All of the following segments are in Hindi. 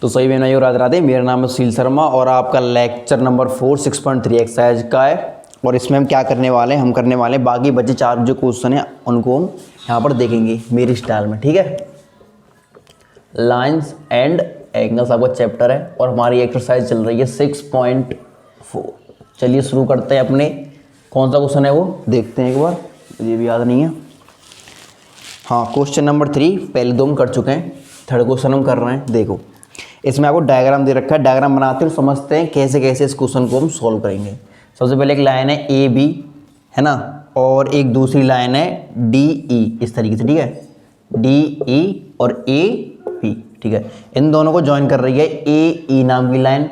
तो सही बहनों और राधे राधे, मेरा नाम है सुशील शर्मा और आपका लेक्चर नंबर 4 6.3 एक्सरसाइज का है। और इसमें हम क्या करने वाले हैं, हम करने वाले हैं बाकी बचे 4 जो क्वेश्चन हैं उनको हम यहाँ पर देखेंगे मेरी स्टाइल में, ठीक है। लाइंस एंड एंगल्स आपका चैप्टर है और हमारी एक्सरसाइज चल रही है 6.4। चलिए शुरू करते हैं अपने, कौन सा क्वेश्चन है वो देखते हैं एक बार, मुझे भी याद नहीं है। हाँ, क्वेश्चन नंबर 3 पहले 2 हम कर चुके हैं, थर्ड क्वेश्चन हम कर रहे हैं। देखो इसमें आपको डायग्राम दे रखा है, डायग्राम बनाते हैं समझते हैं कैसे कैसे इस क्वेश्चन को हम सॉल्व करेंगे। सबसे पहले एक लाइन है ए बी, है ना, और एक दूसरी लाइन है डी ई, इस तरीके से, ठीक है, डी ई और ए पी, ठीक है। इन दोनों को ज्वाइन कर रही है ए ई नाम की लाइन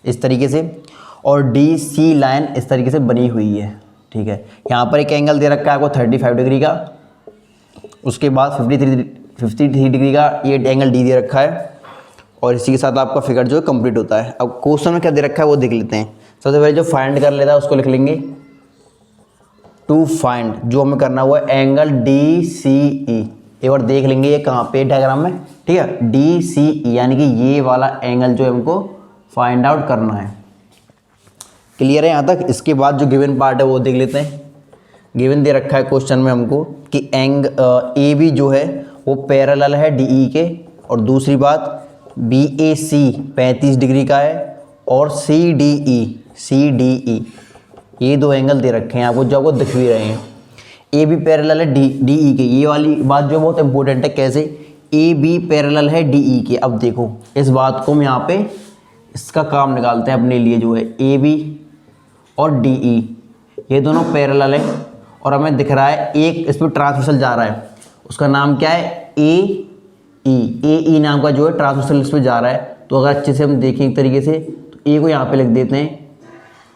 इस तरीके से, और डी सी लाइन इस तरीके से बनी हुई है, ठीक है। यहाँ पर एक एंगल दे रखा है आपको 35 डिग्री का, उसके बाद 53 डिग्री का ये एंगल डी दे रखा है, और इसी के साथ आपका फिगर जो है कंप्लीट होता है। अब क्वेश्चन में क्या दे रखा है वो देख लेते हैं। सबसे पहले जो फाइंड कर लेता है उसको लिख लेंगे टू फाइंड, जो हमें करना हुआ है एंगल डी सी ई। एक बार देख लेंगे ये कहाँ पे डायग्राम में, ठीक है, डी सी ई यानी कि ये वाला एंगल जो है हमको फाइंड आउट करना है। क्लियर है यहाँ तक। इसके बाद जो गिवन पार्ट है वो देख लेते हैं। गिवन दे रखा है क्वेश्चन में हमको कि ए बी जो है वो पैरेलल है डी ई के, और दूसरी बात बी ए सी 35 डिग्री का है, और सी डी ई ये 2 एंगल दे रखे हैं आपको, जो आपको दिख भी रहे हैं। ए बी पैरेलल है डी ई के, ये वाली बात जो बहुत इंपॉर्टेंट है। कैसे ए बी पैरेलल है डी ई के। अब देखो इस बात को हम यहाँ पे इसका काम निकालते हैं अपने लिए, जो है ए बी और डी ई ये दोनों पैरेलल है, और हमें दिख रहा है एक इस पर ट्रांसवर्सल जा रहा है, उसका नाम क्या है ए ई नाम का जो है ट्रांसवर्सल इस पर जा रहा है। तो अगर अच्छे से हम देखें एक तरीके से तो ए को यहाँ पे लिख देते हैं,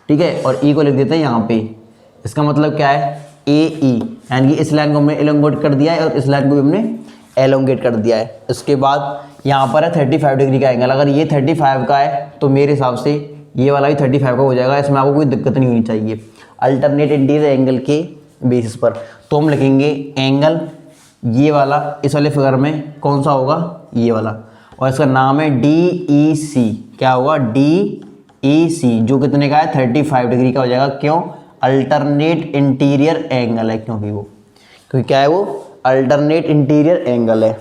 ठीक है, और ई को लिख देते हैं यहाँ पे। इसका मतलब क्या है ए ई, यानी कि इस लाइन को हमने एलोंगेट कर दिया है और इस लाइन को भी हमने एलोंगेट कर दिया है। इसके बाद यहाँ पर है 35 डिग्री का एंगल। अगर ये 35 का है तो मेरे हिसाब से ये वाला भी 35 का हो जाएगा, इसमें आपको कोई दिक्कत नहीं होनी चाहिए अल्टरनेट इंटीरियर एंगल के बेसिस पर। तो हम लिखेंगे एंगल ये वाला इस वाले फिगर में कौन सा होगा, ये वाला, और इसका नाम है डी ई सी। क्या होगा, डी ई सी, जो कितने का है 35 डिग्री का हो जाएगा। क्यों, अल्टरनेट इंटीरियर एंगल है, क्योंकि क्या है वो अल्टरनेट इंटीरियर एंगल है,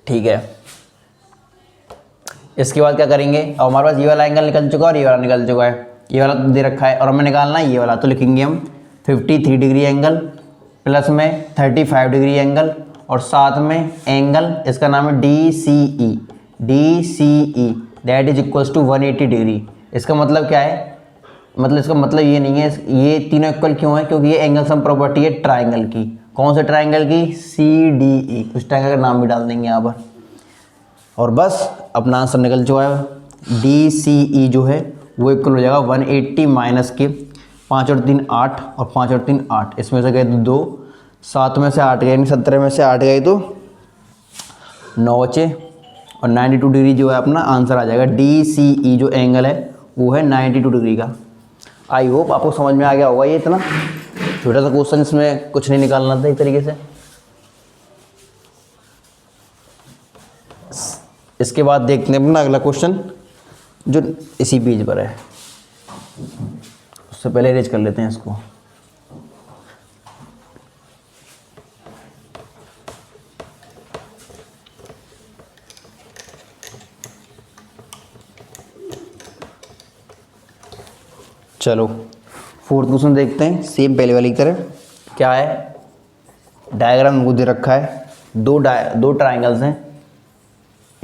ठीक है। इसके बाद क्या करेंगे, अब हमारे पास ये वाला एंगल निकल चुका है और ये वाला निकल चुका है, ये वाला दे रखा है और हमें निकालना है ये वाला। तो लिखेंगे हम 53 डिग्री एंगल प्लस में 35 डिग्री एंगल, और साथ में एंगल इसका नाम है D C E that is equals to 180 degree. इसका मतलब क्या है, मतलब इसका मतलब ये नहीं है, ये तीनों इक्वल क्यों है, क्योंकि ये एंगल सम प्रॉपर्टी है ट्राइंगल की। कौन से ट्राइंगल की, सी डी ई। उस ट्राइंगल का नाम भी डाल देंगे यहाँ पर, और बस अपना आंसर निकल चुका है। डी सी ई जो है वो इक्वल हो जाएगा 180 माइनस के 5 और 3 8, और 5 और 3 8, इसमें से गए तो 2, 7 में से 8 गए, 17 में से 8 गए तो 9 बचे, और 92 डिग्री जो है अपना आंसर आ जाएगा। डी सी ई जो एंगल है वो है 92 डिग्री का। आई होप आपको समझ में आ गया होगा। ये इतना छोटा सा क्वेश्चन, इसमें कुछ नहीं निकालना था एक तरीके से। इसके बाद देखते हैं अपना अगला क्वेश्चन जो इसी पेज पर है। उससे पहले अरेंज कर लेते हैं इसको। चलो 4th क्वेश्चन देखते हैं, सेम पहले वाली की तरह। क्या है, डायग्राम हमको दे रखा है, दो ट्राइंगल्स हैं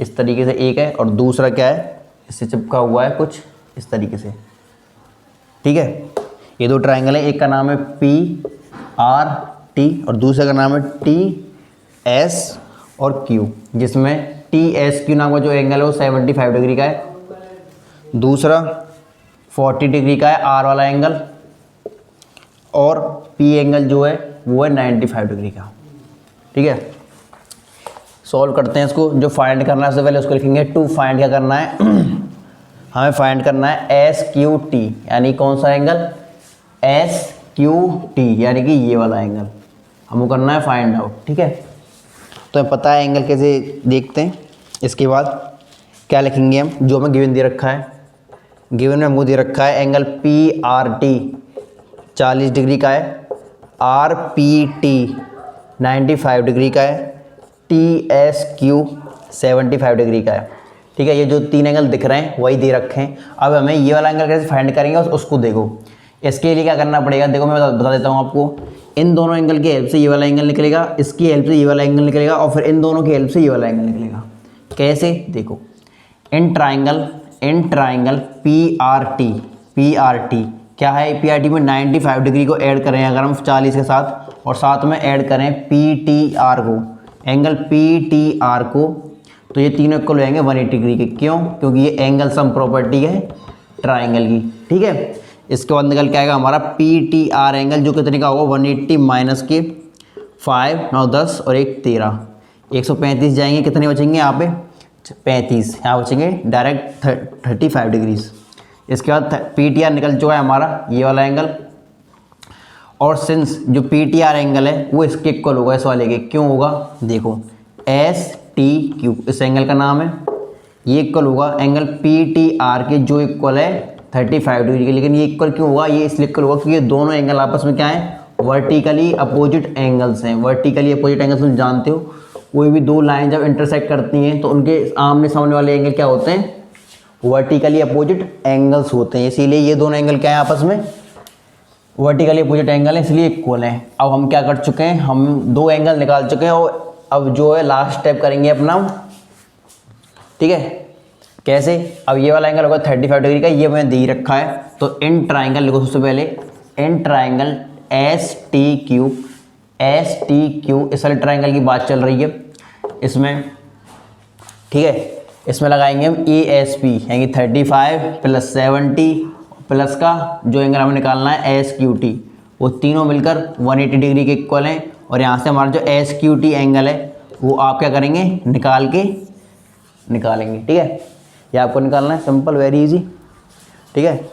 इस तरीके से, एक है और दूसरा क्या है इससे चिपका हुआ है कुछ इस तरीके से, ठीक है। ये 2 ट्राइंगल है, एक का नाम है पी आर टी और दूसरे का नाम है टी एस और क्यू, जिसमें टी एस क्यू नाम का जो एंगल है वो 75 डिग्री का है, दूसरा 40 डिग्री का है आर वाला एंगल, और पी एंगल जो है वो है 95 डिग्री का, ठीक है। सॉल्व करते हैं इसको। जो फाइंड करना है सबसे पहले उसको लिखेंगे टू फाइंड। क्या करना है हमें फाइंड करना है एस क्यू टी, यानी कौन सा एंगल, एस क्यू टी, यानी कि ये वाला एंगल हमको करना है फाइंड आउट, ठीक है। तो हमें पता है एंगल कैसे देखते हैं। इसके बाद क्या लिखेंगे हम, जो हमें गिवन दे रखा है, गिवन में हमको दे रखा है angle P R T 40 degree का है, आर पी टी 95 डिग्री का है, टी एस क्यू 75 डिग्री का है। ठीक है, ये जो 3 एंगल दिख रहे हैं वही दे रखे हैं। अब हमें ये वाला एंगल कैसे फाइंड करेंगे उसको देखो। इसके लिए क्या करना पड़ेगा, देखो मैं बता देता हूँ आपको। इन दोनों एंगल की हेल्प से ये वाला एंगल निकलेगा, इसकी हेल्प से ये वाला एंगल निकलेगा, और फिर इन दोनों की हेल्प से ये वाला एंगल निकलेगा। कैसे, देखो in triangle P R T क्या है, पी आर टी में 95 डिग्री को ऐड करें अगर हम 40 के साथ, और साथ में ऐड करें पी टी आर को, एंगल पी टी आर को, तो ये तीनों इक्वल हो जाएंगे 180 डिग्री के। क्यों, क्योंकि ये एंगल सम प्रॉपर्टी है ट्राइंगल की। ठीक है, इसके बाद निकल के आएगा हमारा पी टी आर एंगल, जो कितने का होगा 180 माइनस के 5 9 10 और 1 13, 135 जाएंगे, कितने बचेंगे यहाँ पे 35, यहाँ बचेंगे डायरेक्ट 35 डिग्रीज। इसके बाद पी टी आर निकल चुका है हमारा ये वाला एंगल, और सिंस जो पी टी आर एंगल है वो इसके इक्वल होगा इस वाले के। क्यों होगा, देखो एस टी क्यू इस एंगल का नाम है, ये इक्वल होगा एंगल पी टी आर के जो इक्वल है 35 डिग्री के। लेकिन ये इक्वल क्यों होगा, ये इसलिए इक्वल होगा क्योंकि ये दोनों एंगल आपस में क्या है, वर्टिकली अपोजिट एंगल्स हैं। वर्टिकली अपोजिट एंगल्स तुम जानते हो, कोई भी दो लाइन जब इंटरसेक्ट करती हैं तो उनके आमने सामने वाले एंगल क्या होते हैं, वर्टिकली अपोजिट एंगल्स होते हैं। इसीलिए ये दोनों एंगल क्या है आपस में, वर्टिकली अपोजिट एंगल है, इसलिए इक्वल है। अब हम क्या कर चुके हैं, हम 2 एंगल निकाल चुके हैं, और अब जो है लास्ट स्टेप करेंगे अपना। ठीक है, कैसे, अब ये वाला एंगल होगा 35 डिग्री का, ये मैंने दे रखा है, तो इन ट्राइंगल लिखो सबसे पहले, in triangle S T Q इस वाले ट्राइंगल की बात चल रही है इसमें। ठीक है, इसमें लगाएंगे हम ए एस पी, यानी 35 प्लस 70 प्लस का जो एंगल हमें निकालना है एस क्यू टी, वो तीनों मिलकर 180 डिग्री के इक्वल हैं। और यहाँ से हमारा जो एस क्यू टी एंगल है वो आप क्या करेंगे, निकालेंगे। ठीक है, ये आपको निकालना है, सिंपल वेरी इजी। ठीक है,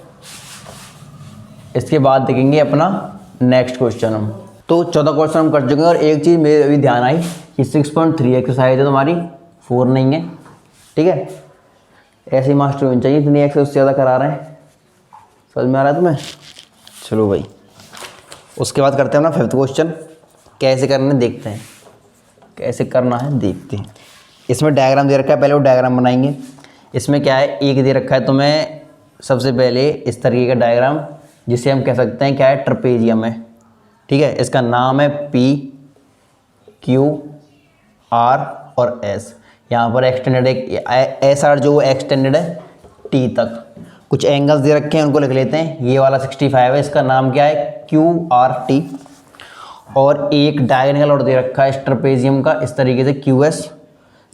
इसके बाद देखेंगे अपना नेक्स्ट क्वेश्चन हम। तो 14 क्वेश्चन हम कर चुके हैं, और एक चीज़ मेरे अभी ध्यान आई कि 6.3 एक्सरसाइज है तुम्हारी, 4 नहीं है। ठीक है, ऐसे ही मास्टर होनी चाहिए, इतनी एक्सरसाइज ज़्यादा करा रहे हैं। समझ में आ रहा है तुम्हें, चलो भाई उसके बाद करते हैं ना 5th क्वेश्चन। कैसे करना है देखते हैं, कैसे करना है देखते हैं। इसमें डायग्राम दे रखा है, पहले वो डायग्राम बनाएंगे। इसमें क्या है, एक दे रखा है तुम्हें सबसे पहले इस तरीके का डायग्राम, जिसे हम कह सकते हैं क्या है, ट्रपेजियम है। ठीक है, इसका नाम है पी क्यू आर और एस। यहाँ पर एक्सटेंडेड एस आर जो एक्सटेंडेड है टी तक। कुछ एंगल्स दे रखे हैं, उनको लिख लेते हैं। ये वाला 65 है, इसका नाम क्या है, क्यू आर टी। और एक डायगोनल और दे रखा है इस ट्रपेजियम का इस तरीके से क्यू एस,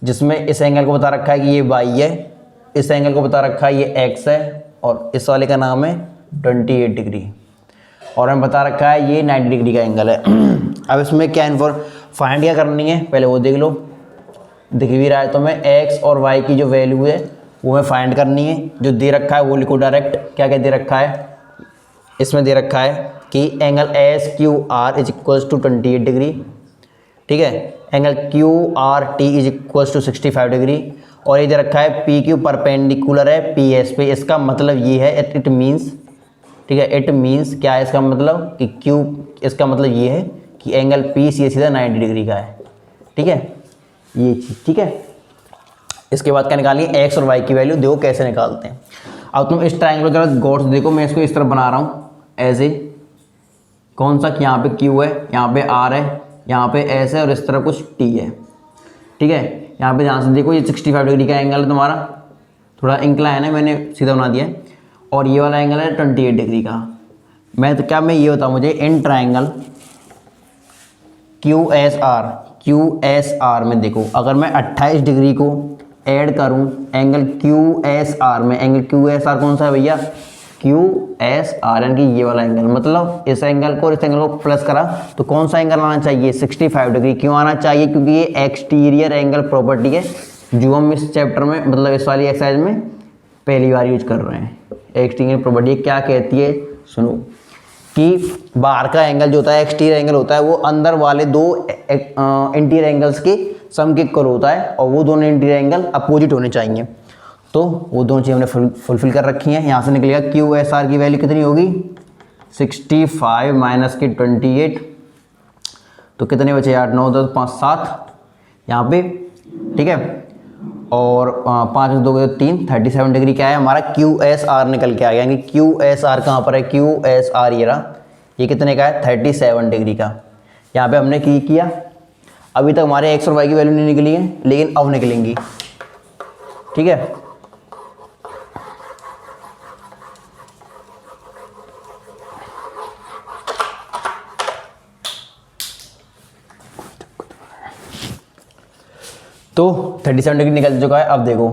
जिसमें इस एंगल को बता रखा है कि ये वाई है, इस एंगल को बता रखा है ये एक्स है, और इस वाले का नाम है 28 डिग्री, और हमें बता रखा है ये 90 डिग्री का एंगल है। अब इसमें क्या फाइंड क्या करनी है, पहले वो देख लो। दिख भी रहा है तो मैं एक्स और वाई की जो वैल्यू है वो हमें फाइंड करनी है। जो दे रखा है वो लिखो डायरेक्ट। क्या क्या दे रखा है, इसमें दे रखा है कि angle S Q R is equals to 28 degree. ठीक है, angle Q R T is equals to 65 degree, और ये दे रखा है पी क्यू परपेंडिकुलर है पी एस पे। इसका मतलब ये है इट मीन्स, ठीक है, इट मीन्स क्या है इसका मतलब कि क्यू, इसका मतलब ये है कि एंगल पी सीधा 90 डिग्री का है। ठीक है, ये चीज़। ठीक है, इसके बाद क्या निकालिए, एक्स और वाई की वैल्यू देखो कैसे निकालते हैं। अब तुम इस ट्रायंगल की तरफ गौर से देखो, मैं इसको इस तरह बना रहा हूँ ऐसे, कौन सा कि यहाँ पे क्यू है, यहाँ पे आर है, यहाँ पे एस है, और इस तरह कुछ टी है। ठीक है, यहाँ पे ध्यान से देखो, ये 65 डिग्री का एंगल है तुम्हारा, थोड़ा इंक्लाइन है, मैंने सीधा बना दिया है, और ये वाला एंगल है 28 डिग्री का। मैं तो क्या मैं ये बताऊँ मुझे, in triangle Q S R में देखो, अगर मैं 28 डिग्री को ऐड करूं एंगल क्यू एस आर में, एंगल क्यू एस आर कौन सा है भैया, क्यू एस आर, यानी कि ये वाला एंगल, मतलब इस एंगल को और इस एंगल को प्लस करा तो कौन सा एंगल आना चाहिए, 65 डिग्री। क्यों आना चाहिए, क्योंकि ये एक्सटीरियर एंगल प्रॉपर्टी है जो हम इस चैप्टर में, मतलब इस वाली एक्सरसाइज में पहली बार यूज कर रहे हैं। एक्सटीरियर प्रॉपर्टी क्या कहती है, सुनो, कि बाहर का एंगल जो होता है एक्सटीरियर एंगल होता है, वो अंदर वाले दो इंटीरियर एंगल्स के सम के इक्वल होता है, और वो दोनों इंटीरियर एंगल अपोजिट होने चाहिए। तो वो दोनों चीज़ हमने फुलफिल कर रखी हैं। यहाँ से निकलेगा क्यू एस आर की वैल्यू कितनी होगी 65 माइनस के 28, तो कितने बचे 8 9 10 5 7 यहाँ पे, ठीक है। और 5 2 3 37 डिग्री क्या है हमारा क्यू एस आर निकल के आ गया। क्यू एस आर कहाँ पर है, क्यू एस आर ये रहा, ये कितने का है 37 डिग्री का। यहाँ पे हमने किया, अभी तक हमारे एक्स और वाई की वैल्यू नहीं निकली है, लेकिन अब निकलेंगी, ठीक है। तो 37 डिग्री निकल चुका है। अब देखो,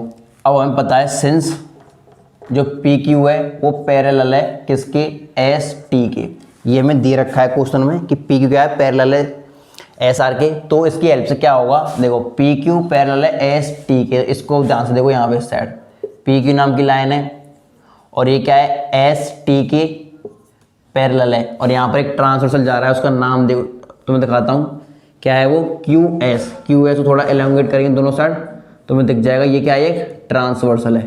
अब हमें पता है सिंस जो पी क्यू है वो पैरेलल है किसके, एस टी के। ये हमें दे रखा है क्वेश्चन में कि पी क्यू क्या है, पैरेलल है एस आर के। तो इसकी हेल्प से क्या होगा, देखो पी क्यू पैरेलल है एस टी के, इसको ध्यान से देखो यहाँ पे साइड पी क्यू नाम की लाइन है और ये क्या है एस टी के पैरेलल है, और यहाँ पर एक ट्रांसवर्सल जा रहा है, उसका नाम देखो तुम्हें दिखाता हूँ क्या है वो, क्यू एस को थोड़ा एलोंगेट करेंगे दोनों साइड, तुम्हें दिख जाएगा ये क्या है, एक ट्रांसवर्सल है।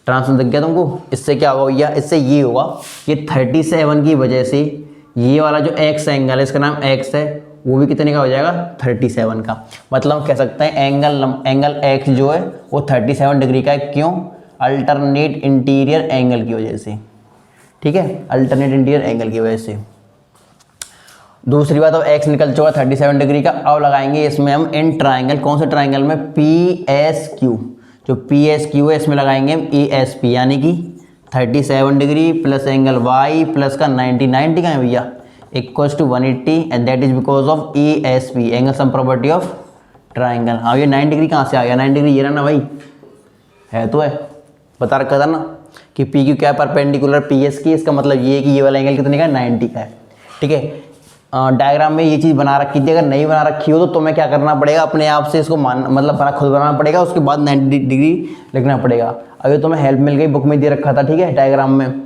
ट्रांसवर्सल दिख गया तुमको, इससे क्या होगा भैया, इससे ये होगा, ये 37 की वजह से ये वाला जो एक्स एंगल है, इसका नाम एक्स है, वो भी कितने का हो जाएगा 37 का। मतलब हम कह सकते हैं एंगल एक्स जो है वो 37 डिग्री का है। क्यों, अल्टरनेट इंटीरियर एंगल की वजह से, ठीक है, अल्टरनेट इंटीरियर एंगल की वजह से। दूसरी बात, अब एक्स निकल चुका 37 डिग्री का। अब लगाएंगे इसमें हम इन ट्राइंगल, कौन से ट्राइंगल में, पी एस क्यू, जो पी एस क्यू है इसमें लगाएंगे हम ई एस पी, यानी कि 37 degree plus angle Y plus का 90 का है भैया equals to 180, and that is because of E S P, angle sum property of triangle. हाँ, ये 90 डिग्री कहाँ से आ गया, 90 डिग्री ये रहा ना भाई, है तो है, बता रखा था ना कि पी क्यू क्या है, परपेंडिकुलर पी एस की। इसका मतलब ये है कि ये वाला एंगल कितने का, 90 का है, ठीक है। डायग्राम में ये चीज़ बना रखी थी, अगर नहीं बना रखी हो तो तुम्हें क्या करना पड़ेगा, अपने आप से इसको खुद बनाना पड़ेगा, उसके बाद 90 डिग्री लिखना पड़ेगा। अभी तुम्हें हेल्प मिल गई, बुक में दे रखा था, ठीक है, डायग्राम में,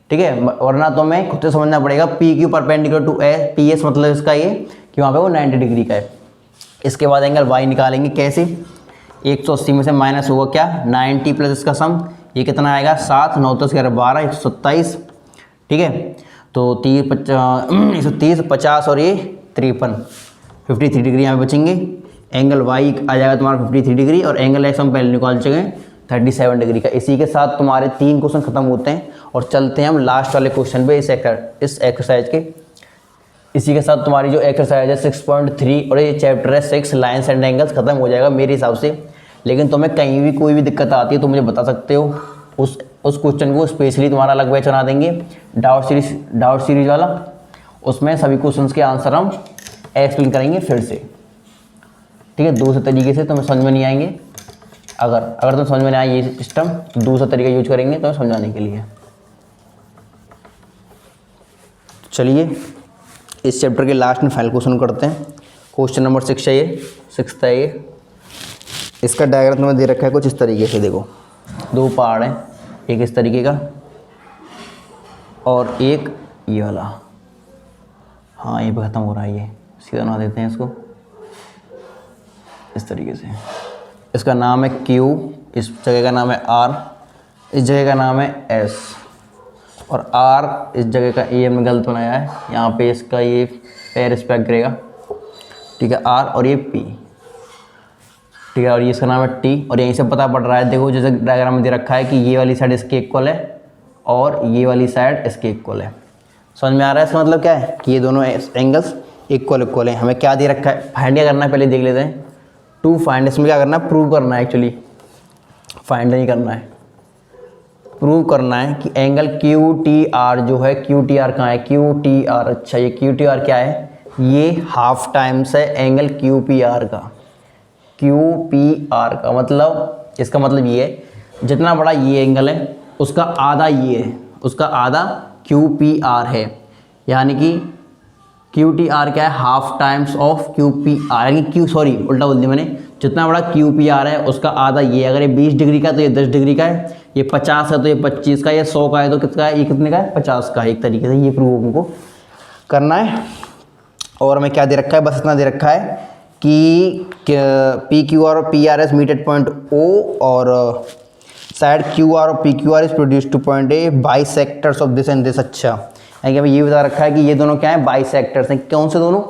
ठीक है, वरना तुम्हें खुद से समझना पड़ेगा। P Q perpendicular to A P S, मतलब इसका ये कि वहाँ पे वो 90 डिग्री का है। इसके बाद एंगल वाई निकालेंगे, कैसे, 180 में से माइनस होगा क्या 90 प्लस इसका सम, ये कितना आएगा 7 9 10 11 12 127, ठीक है। तो 130 50 और ये 53, 53 डिग्री यहाँ पे बचेंगे। एंगल वाई आ जाएगा तुम्हारा 53 डिग्री, और एंगल एक्स हम पहले निकाल चुके हैं 37 डिग्री का। इसी के साथ तुम्हारे 3 क्वेश्चन खत्म होते हैं, और चलते हैं हम लास्ट वाले क्वेश्चन पे इस एक्सरसाइज के। इसी के साथ तुम्हारी जो एक्सरसाइज है 6.3 और ये चैप्टर है 6 लाइन्स एंड एंगल्स खत्म हो जाएगा मेरे हिसाब से। लेकिन तुम्हें कहीं भी कोई भी दिक्कत आती है तो मुझे बता सकते हो, उस क्वेश्चन को स्पेशली तुम्हारा अलग बैच बना देंगे, डाउट सीरीज वाला। उसमें सभी क्वेश्चंस के आंसर हम एक्सप्लेन करेंगे फिर से, ठीक है। दूसरे तरीके से तुम्हें समझ में नहीं आएंगे, अगर तुम्हें समझ में नहीं आए ये सिस्टम, तो दूसरा तरीका यूज करेंगे तुम्हें समझाने के लिए। चलिए इस चैप्टर के लास्ट में फाइनल क्वेश्चन करते हैं। क्वेश्चन नंबर 6 है ये, 6 है ये। इसका डायग्राम तुम्हें दे रखा है कुछ इस तरीके से, देखो 2 पहाड़ हैं, एक इस तरीके का और एक ये वाला। हाँ, ये खत्म हो रहा है, ये सीधा बना देते हैं इसको इस तरीके से। इसका नाम है Q, इस जगह का नाम है R, इस जगह का नाम है S, और R इस जगह का ये हमने गलत बनाया है, यहाँ पे इसका ये पैर इस पर गिरेगा, ठीक है, R और ये P, ठीक है, और ये इसका नाम है T। और यहीं से पता पड़ रहा है, देखो जैसे डायग्राम में दे रखा है कि ये वाली साइड इसके इक्वल है और ये वाली साइड इसके इक्वल है। समझ में आ रहा है इसका मतलब क्या है कि ये दोनों एंगल्स इक्वल है। हमें क्या दे रखा है, फाइंड क्या करना है पहले देख लेते हैं। टू फाइंड, इसमें क्या करना है, प्रूव करना है, एक्चुअली फाइंड नहीं करना है, प्रूव करना है कि एंगल क्यू टी आर जो है, क्यू टी आर कहाँ है, क्यू टी आर, अच्छा ये क्यू टी आर क्या है, ये हाफ टाइम्स है एंगल क्यू पी आर का। क्यू पी आर का मतलब, इसका मतलब ये है जितना बड़ा ये एंगल है उसका आधा ये है, उसका आधा क्यू पी आर है, यानी कि क्यू टी आर क्या है, half times of Q P R, यानी क्यू, सॉरी उल्टा बोल दिया मैंने, जितना बड़ा क्यू पी आर है उसका आधा ये। अगर ये 20 डिग्री का तो ये 10 डिग्री का है, ये 50 है तो ये 25 का, ये 100 का है तो कितना है, ये कितने का है, 50 का है। एक तरीके से ये प्रूव हमको करना है। और हमें क्या दे रखा है, बस इतना दे रखा है कि पी क्यू आर और P R S meet at point O, और साइड क्यू आर और P Q R is produce to point A bisectors of this and this. अच्छा, यानी कि ये बता रखा है कि ये दोनों क्या है, बाई सेक्टर्स हैं। कौन से दोनों?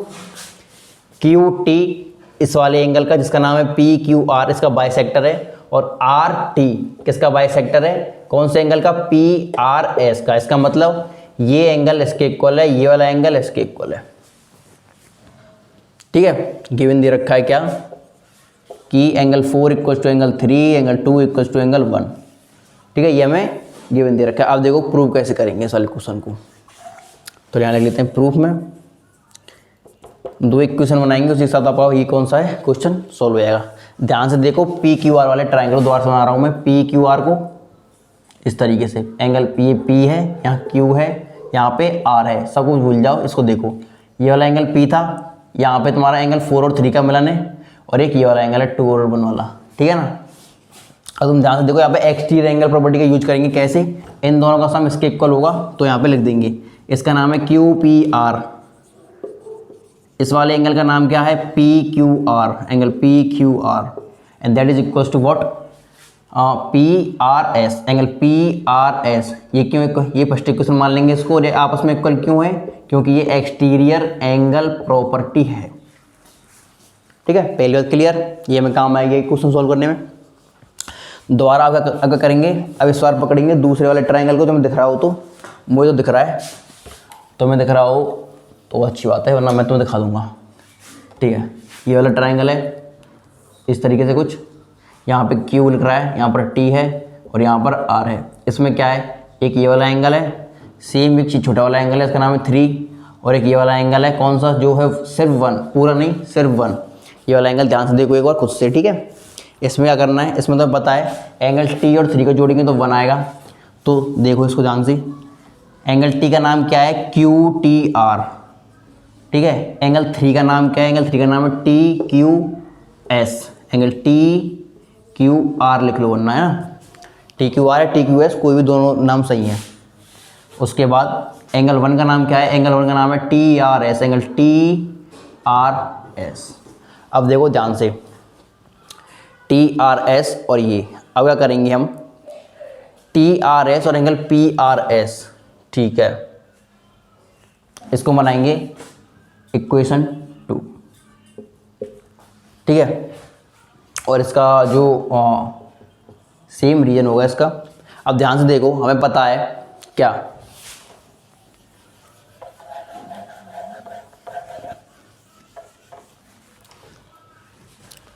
क्यू टी इस वाले एंगल का जिसका नाम है पी क्यू आर, इसका बाई सेक्टर है, और आर टी किसका बाई सेक्टर है, कौन से एंगल का, पी आर एस का। इसका मतलब ये एंगल इसके इक्वल है, ये वाला एंगल इसके इक्वल है। ठीक है, गिवन दे रखा है क्या कि angle 4 equal to angle 3, angle 2 equal to angle 1। ठीक है, ये हमें गिवन दे रखा है। अब देखो प्रूव कैसे करेंगे इस वाले क्वेश्चन को। तो यहाँ लिख लेते हैं प्रूफ में 2 इक्वेशन बनाएंगे, उसी के साथ आपका ये कौन सा है क्वेश्चन सॉल्व हो जाएगा। ध्यान से देखो, पी क्यू आर वाले ट्राइंगल द्वारा बना रहा हूँ मैं पी क्यू आर को इस तरीके से। एंगल पी है, यहाँ क्यू है, यहाँ पे आर है, सब कुछ भूल जाओ। इसको देखो, ये वाला एंगल पी था, यहाँ पे तुम्हारा एंगल 4 और 3 का मिलन है, और एक ये वाला एंगल है 2 और 1 वाला। ठीक है ना। अब तुम ध्यान से देखो, यहाँ पे एक्सटीरियर एंगल प्रॉपर्टी का यूज करेंगे। कैसे? इन दोनों का सम इसके इक्वल होगा, तो यहाँ पे लिख देंगे इसका नाम है क्यू पी आर, इस वाले एंगल का नाम क्या है, P Q R, angle P Q R, and that is equal to what, P R S, angle P R S. ये क्यों, ये फर्स्ट इक्वेशन मान लेंगे इसको, और ये आपस में इक्वल क्यों है, क्योंकि ये एक्सटीरियर एंगल प्रॉपर्टी है। ठीक है, पहली बात क्लियर, ये हमें काम आएगी क्वेश्चन सॉल्व करने में। दोबारा अगर करेंगे, अब इस बार पकड़ेंगे दूसरे वाले ट्राइंगल को, तुम्हें दिख रहा हो तो, मुझे तो दिख रहा है, तुम्हें दिख रहा हो तो अच्छी बात है, वरना मैं तुम्हें दिखा दूंगा। ठीक है, ये वाला ट्राइंगल है इस तरीके से कुछ, यहाँ पे Q लिख रहा है, यहाँ पर T है और यहाँ पर R है। इसमें क्या है, एक ये वाला एंगल है, सेम एक छोटा वाला एंगल है, इसका नाम है 3, और एक ये वाला एंगल है कौन सा, जो है सिर्फ 1, पूरा नहीं सिर्फ 1। ये वाला एंगल ध्यान से देखो एक बार खुद से। ठीक है, इसमें क्या करना है, इसमें तो पता है एंगल T और 3 को जोड़ेंगे तो 1 आएगा। तो देखो इसको ध्यान से, एंगल T का नाम क्या है, QTR। ठीक है, एंगल 3 का नाम क्या है, एंगल 3 का नाम है TQS, एंगल TQR लिख लो वरना, है ना, TQR है TQS, कोई भी दोनों नाम सही है। उसके बाद एंगल 1 का नाम क्या है, एंगल 1 का नाम है TRS, एंगल TRS। अब देखो ध्यान से, TRS और ये, अब क्या करेंगे हम, TRS और एंगल PRS। ठीक है, इसको बनाएंगे इक्वेशन 2। ठीक है, और इसका जो सेम रीजन होगा इसका। अब ध्यान से देखो, हमें पता है क्या,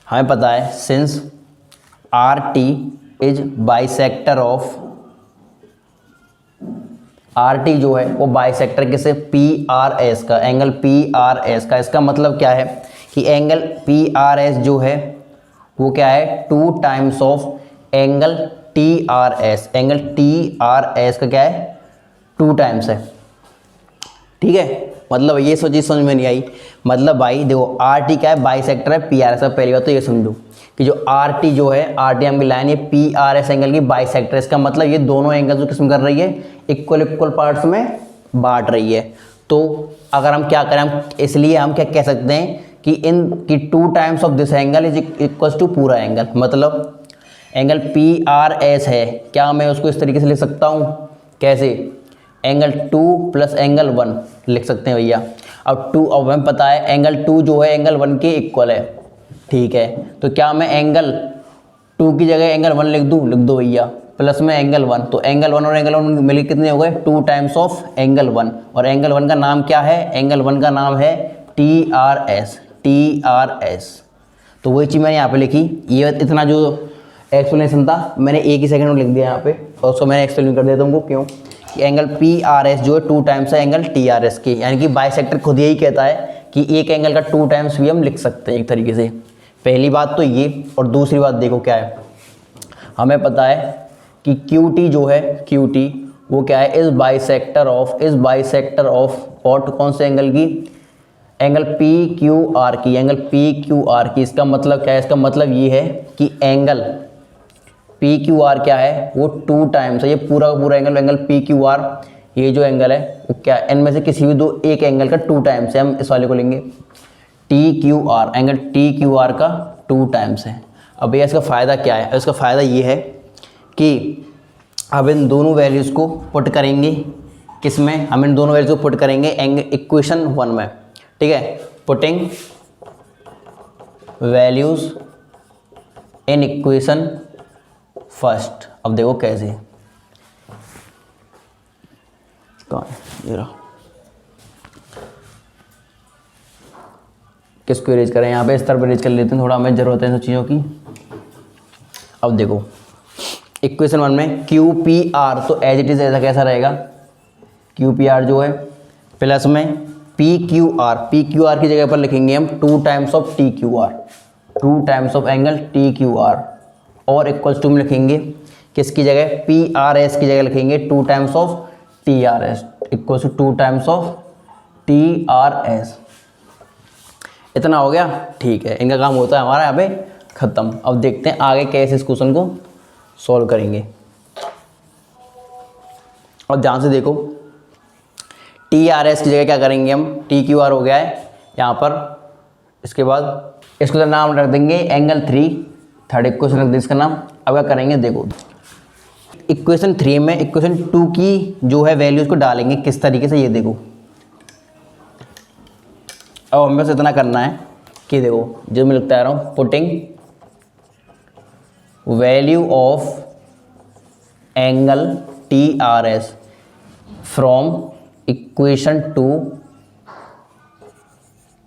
हमें पता है since are T is bisector of, R T जो है वो बाइसेक्टर किसे, पी आर एस का, एंगल पी आर एस का। इसका मतलब क्या है कि एंगल पी आर एस जो है वो क्या है, 2 times of angle T R S, angle T R S का क्या है, 2 टाइम्स है। ठीक है, मतलब ये चीज़ समझ में नहीं आई। मतलब भाई देखो, आर टी क्या है, बाइसेक्टर है पी आर एस। पहली बात तो ये समझो कि जो आर टी जो है, आर टी एम की लाइन, ये पी आर एस एंगल की बाइसेक्टर। इसका मतलब ये दोनों एंगल जो किस्म कर रही है, इक्वल पार्ट्स में बांट रही है। तो अगर हम क्या करें, हम इसलिए हम क्या कह सकते हैं कि इन की 2 times of this angle is equal to पूरा एंगल। मतलब एंगल पी आर एस है, क्या मैं उसको इस तरीके से लिख सकता हूँ, कैसे, एंगल 2 प्लस एंगल 1 लिख सकते हैं भैया। अब हमें पता है एंगल 2 जो है एंगल 1 के इक्वल है। ठीक है, तो क्या मैं एंगल 2 की जगह एंगल 1 लिख दूँ, लिख दो भैया, प्लस में एंगल 1। तो एंगल 1 और एंगल 1 मिलकर कितने हो गए, 2 टाइम्स ऑफ एंगल 1। और एंगल 1 का नाम क्या है, एंगल 1 का नाम है TRS, TRS। तो वही चीज़ मैंने यहाँ पे लिखी। ये इतना जो एक्सप्लेनेशन था मैंने एक ही सेकंड में लिख दिया यहाँ पे, और उसको मैंने एक्सप्लेन कर दिया तुमको क्यों, कि एंगल PRS जो है 2 टाइम्स है एंगल TRS के। यानी कि बाइसेक्टर खुद यही कहता है कि एक एंगल का 2 टाइम्स भी हम लिख सकते हैं एक तरीके से। पहली बात तो ये, और दूसरी बात देखो क्या है, हमें पता है कि QT जो है, QT वो क्या है, इस बाइसेक्टर ऑफ और कौन से एंगल की, एंगल PQR की, एंगल PQR की। इसका मतलब क्या है, इसका मतलब ये है कि एंगल PQR क्या है, वो 2 टाइम्स है, ये पूरा का पूरा एंगल PQR, ये जो एंगल है वो क्या है, इनमें से किसी भी एक एंगल का 2 टाइम्स है। हम इस वाले को लेंगे TQR, एंगल TQR का 2 टाइम्स है। अब भैया इसका फ़ायदा क्या है, इसका फ़ायदा ये है कि अब इन दोनों वैल्यूज़ को पुट करेंगे किसमें, हम इन दोनों वैल्यूज़ को पुट करेंगे इक्वेशन 1 में, ठीक है। Putting values in equation first. अब देखो कैसे, कहाँ है ये रहा, किसको इरेज करें, यहाँ पे इस तरफ इरेज कर लेते हैं, थोड़ा हमें ज़रूरत है इन चीज़ों की। अब देखो इक्वेशन 1 में क्यू पी आर, तो एज इट इज़ ऐसा कैसा रहेगा, क्यू पी आर जो है प्लस में पी क्यू आर की जगह पर लिखेंगे हम 2 times of T Q are, 2 times of angle T Q R, और इक्वल्स टू में लिखेंगे किसकी जगह, पी आर एस की जगह लिखेंगे 2 times of T R S, equals to 2 times of T R S. इतना हो गया, ठीक है, इनका काम होता है हमारा यहाँ पे ख़त्म। अब देखते हैं आगे कैसे इस क्वेश्चन को सॉल्व करेंगे। और ध्यान से देखो, टी आर एस की जगह क्या करेंगे हम, टी क्यू आर हो गया है यहाँ पर, इसके बाद इसको नाम रख देंगे एंगल 3, थर्ड इक्वेशन रख दें इसका नाम। अब क्या करेंगे, देखो इक्वेशन 3 में इक्वेशन 2 की जो है वैल्यूज़ को डालेंगे किस तरीके से, ये देखो। अब हमें बस इतना करना है कि देखो जो मैं लिखता आ रहा हूँ, putting value of angle T R S from equation 2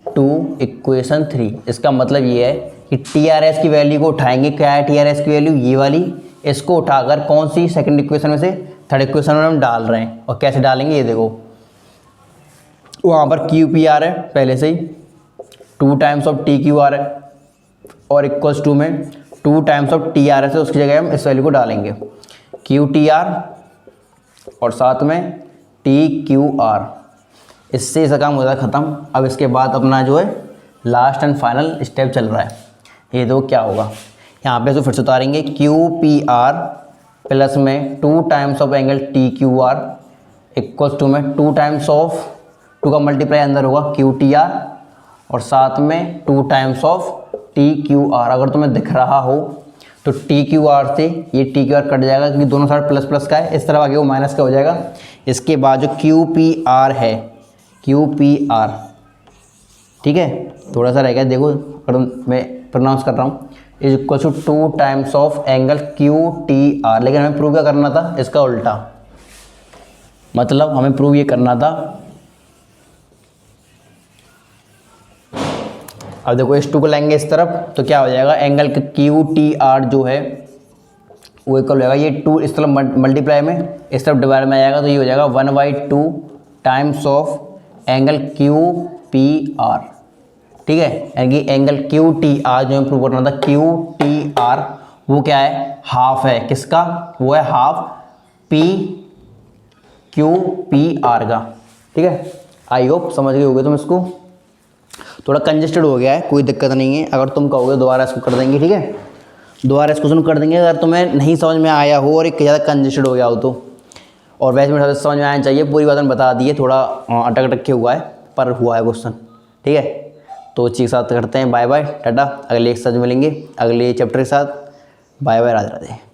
to equation 3। इसका मतलब ये है कि टी आर एस की वैल्यू को उठाएंगे, क्या है टी आर एस की वैल्यू, ये वाली, इसको उठाकर कौन सी सेकंड इक्वेशन में से थर्ड इक्वेशन में हम डाल रहे हैं। और कैसे डालेंगे, ये देखो, वहाँ पर क्यू पी आर है पहले से ही, 2 times of T Q are है, और इक्वल्स टू में 2 times of T R S है, उसकी जगह हम इस वैल्यू को डालेंगे क्यू टी आर और साथ में टी क्यू आर। इससे इसका काम हो जाता है ख़त्म। अब इसके बाद अपना जो है लास्ट एंड फाइनल स्टेप चल रहा है, ये दो क्या होगा, यहाँ पे तो फिर से उतारेंगे क्यू पी आर प्लस में 2 times of angle T Q R equals to में 2 टाइम्स ऑफ 2 का मल्टीप्लाई अंदर होगा क्यू टी आर और साथ में 2 times of T Q are. अगर तुम्हें दिख रहा हो तो टी क्यू आर से ये टी क्यू आर कट जाएगा क्योंकि दोनों साइड प्लस प्लस का है, इस तरफ आगे वो माइनस का हो जाएगा। इसके बाद जो क्यू पी आर है, क्यू पी आर, ठीक है, थोड़ा सा रहेगा, देखो अगर मैं प्रोनाउंस कर रहा हूँ, is equal to 2 times of angle Q T R. लेकिन हमें प्रूव क्या करना था, इसका उल्टा, मतलब हमें प्रूव ये करना था, अब देखो इस 2 को लेंगे इस तरफ तो क्या हो जाएगा, एंगल क्यू टी आर जो है वो इक्वल हो जाएगा, ये 2 इस तरफ मल्टीप्लाई में इस तरफ डिवाइड में आ जाएगा, तो ये हो जाएगा 1/2 times of angle Q P R, ठीक है। यानी कि एंगल क्यू टी आर जो हमें प्रूव करना था, क्यू टी आर वो क्या है, हाफ है, किसका, वो है half P Q P R का, ठीक है। आई होप समझ गए होगे तुम इसको, थोड़ा कंजेस्टेड हो गया है, कोई दिक्कत नहीं है, अगर तुम कहोगे दोबारा इसको कर देंगे, ठीक है, दोबारा इसको सुन कर देंगे अगर तुम्हें नहीं समझ में आया हो और एक ज़्यादा कंजेस्टेड हो गया हो तो। और वैसे में समझ में आना चाहिए, पूरी बात मैं बता दी है, थोड़ा अटक अटक के हुआ है पर हुआ है क्वेश्चन, ठीक है। तो चीज़ के साथ करते हैं, बाय बाय टाटा, अगले एक साथ मिलेंगे अगले चैप्टर के साथ, बाय बाय, राधे राधे।